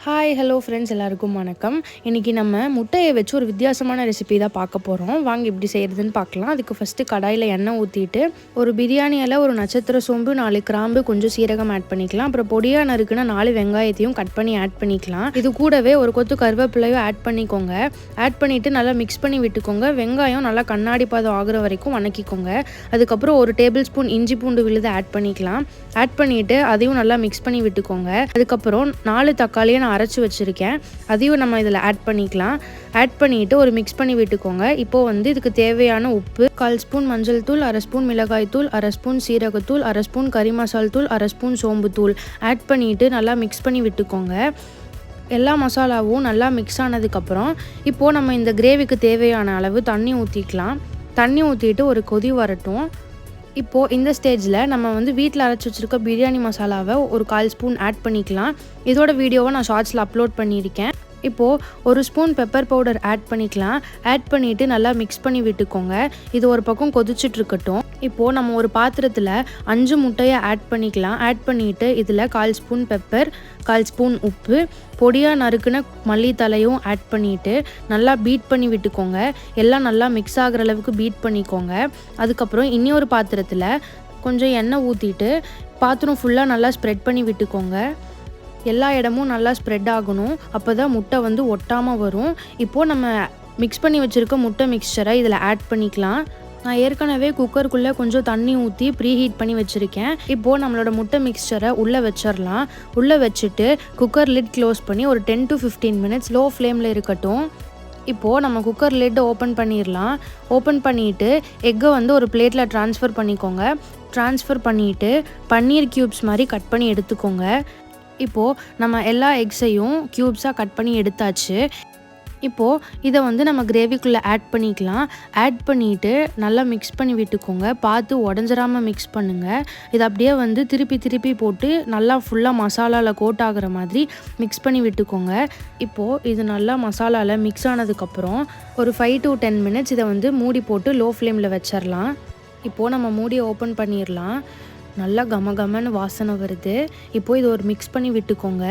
Hi hello friends, எல்லாருக்கும் வணக்கம். இன்றைக்கி நம்ம முட்டையை வச்சு ஒரு வித்தியாசமான ரெசிபி தான் பார்க்க போகிறோம். வாங்க எப்படி செய்கிறதுன்னு பார்க்கலாம். அதுக்கு ஃபஸ்ட்டு கடாயில் எண்ணெய் ஊற்றிட்டு ஒரு பிரியாணி இலை, ஒரு நட்சத்திர சோம்பு, 4 கிராம்பு, கொஞ்சம் சீரகம் ஆட் பண்ணிக்கலாம். அப்புறம் பொடியாக நறுக்குன்னா 4 வெங்காயத்தையும் கட் பண்ணி ஆட் பண்ணிக்கலாம். இது கூடவே ஒரு கொத்து கருவேப்பிலையும் ஆட் பண்ணிக்கோங்க. ஆட் பண்ணிவிட்டு நல்லா மிக்ஸ் பண்ணி விட்டுக்கோங்க. வெங்காயம் நல்லா கண்ணாடி பதம் ஆகுற வரைக்கும் வணக்கிக்கோங்க. அதுக்கப்புறம் ஒரு டேபிள் ஸ்பூன் இஞ்சி பூண்டு விழுது ஆட் பண்ணிக்கலாம். ஆட் பண்ணிவிட்டு அதையும் நல்லா மிக்ஸ் பண்ணி விட்டுக்கோங்க. அதுக்கப்புறம் 4 தக்காளியை நான் அரைச்சி வச்சுருக்கேன், அதையும் நம்ம இதில் ஆட் பண்ணிக்கலாம். ஆட் பண்ணிவிட்டு ஒரு மிக்ஸ் பண்ணி விட்டுக்கோங்க. இப்போது இதுக்கு தேவையான உப்பு, 1/4 ஸ்பூன் மஞ்சள் தூள், 1/2 ஸ்பூன் மிளகாய் தூள், 1/2 ஸ்பூன் சீரகத்தூள், 1/2 ஸ்பூன் கறி மசால் தூள், 1/2 ஸ்பூன் சோம்பு தூள் ஆட் பண்ணிவிட்டு நல்லா மிக்ஸ் பண்ணி விட்டுக்கோங்க. எல்லா மசாலாவும் நல்லா மிக்ஸ் ஆனதுக்கப்புறம் இப்போது நம்ம இந்த கிரேவிக்கு தேவையான அளவு தண்ணி ஊற்றிக்கலாம். தண்ணி ஊற்றிட்டு ஒரு கொதி வரட்டும். இப்போது இந்த ஸ்டேஜில் நம்ம வீட்டில் அரைச்சி வச்சுருக்க பிரியாணி மசாலாவை ஒரு 1/4 ஸ்பூன் ஆட் பண்ணிக்கலாம். இதோட வீடியோவை நான் ஷார்ட்ஸில் அப்லோட் பண்ணியிருக்கேன். இப்போது ஒரு ஸ்பூன் பெப்பர் பவுடர் ஆட் பண்ணிக்கலாம். ஆட் பண்ணிவிட்டு நல்லா மிக்ஸ் பண்ணி விட்டுக்கோங்க. இது ஒரு பக்கம் கொதிச்சுட்ருக்கட்டும். இப்போது நம்ம ஒரு பாத்திரத்தில் 5 முட்டையை ஆட் பண்ணிக்கலாம். ஆட் பண்ணிவிட்டு இதில் 1/4 ஸ்பூன் பெப்பர், 1/4 ஸ்பூன் உப்பு, பொடியாக நறுக்குன மல்லித்தலையும் ஆட் பண்ணிவிட்டு நல்லா பீட் பண்ணி விட்டுக்கோங்க. எல்லாம் நல்லா மிக்ஸ் ஆகிற அளவுக்கு பீட் பண்ணிக்கோங்க. அதுக்கப்புறம் இன்னொரு பாத்திரத்தில் கொஞ்சம் எண்ணெய் ஊற்றிட்டு பாத்திரம் ஃபுல்லாக நல்லா ஸ்ப்ரெட் பண்ணி விட்டுக்கோங்க. எல்லா இடமும் நல்லா ஸ்ப்ரெட் ஆகணும். அப்போ தான் முட்டை ஒட்டாமல் வரும். இப்போது நம்ம மிக்ஸ் பண்ணி வச்சுருக்க முட்டை மிக்சரை இதில் ஆட் பண்ணிக்கலாம். நான் ஏற்கனவே குக்கருக்குள்ளே கொஞ்சம் தண்ணி ஊற்றி ப்ரீஹீட் பண்ணி வச்சுருக்கேன். இப்போது நம்மளோட முட்டை மிக்சரை உள்ளே வச்சிடலாம். உள்ளே வச்சுட்டு குக்கர் லிட் க்ளோஸ் பண்ணி ஒரு 10 to 15 மினிட்ஸ் லோ ஃப்ளேமில் இருக்கட்டும். இப்போது நம்ம குக்கர் லிட் ஓப்பன் பண்ணிடலாம். ஓப்பன் பண்ணிவிட்டு எக்கை ஒரு பிளேட்டில் ட்ரான்ஸ்ஃபர் பண்ணிக்கோங்க. ட்ரான்ஸ்ஃபர் பண்ணிவிட்டு பன்னீர் க்யூப்ஸ் மாதிரி கட் பண்ணி எடுத்துக்கோங்க. இப்போது நம்ம எல்லா எக்ஸையும் க்யூப்ஸாக கட் பண்ணி எடுத்தாச்சு. இப்போது இதை நம்ம கிரேவிக்குள்ளே ஆட் பண்ணிக்கலாம். ஆட் பண்ணிவிட்டு நல்லா மிக்ஸ் பண்ணி விட்டுக்கோங்க. பார்த்து உடஞ்சிராமல் மிக்ஸ் பண்ணுங்கள். இதை அப்படியே திருப்பி திருப்பி போட்டு நல்லா ஃபுல்லாக மசாலாவில் கோட் ஆகிற மாதிரி மிக்ஸ் பண்ணி விட்டுக்கோங்க. இப்போது இது நல்லா மசாலாவில் மிக்ஸ் ஆனதுக்கப்புறம் ஒரு 5 to 10 மினிட்ஸ் இதை மூடி போட்டு லோ ஃப்ளேமில் வச்சிடலாம். இப்போது நம்ம மூடியை ஓப்பன் பண்ணிடலாம். நல்லா கமகமன்னு வாசனை வருது. இப்போது இது ஒரு மிக்ஸ் பண்ணி விட்டுக்கோங்க.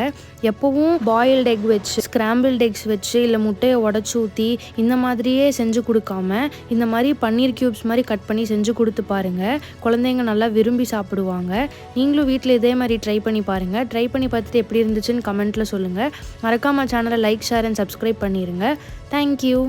எப்போவும் பாயில்டு எக் வச்சு, ஸ்க்ராம்பிள்டு எக்ஸ் வச்சு, இல்லை முட்டையை உடச்சி ஊற்றி இந்த மாதிரியே செஞ்சு கொடுக்காம இந்த மாதிரி பன்னீர் க்யூப்ஸ் மாதிரி கட் பண்ணி செஞ்சு கொடுத்து பாருங்கள். குழந்தைங்க நல்லா விரும்பி சாப்பிடுவாங்க. நீங்களும் வீட்டில் இதே மாதிரி ட்ரை பண்ணி பாருங்கள். ட்ரை பண்ணி பார்த்துட்டு எப்படி இருந்துச்சுன்னு கமெண்ட்டில் சொல்லுங்கள். மறக்காமல் சேனலை லைக், ஷேர் அண்ட் சப்ஸ்கிரைப் பண்ணிடுங்க. தேங்க்யூ.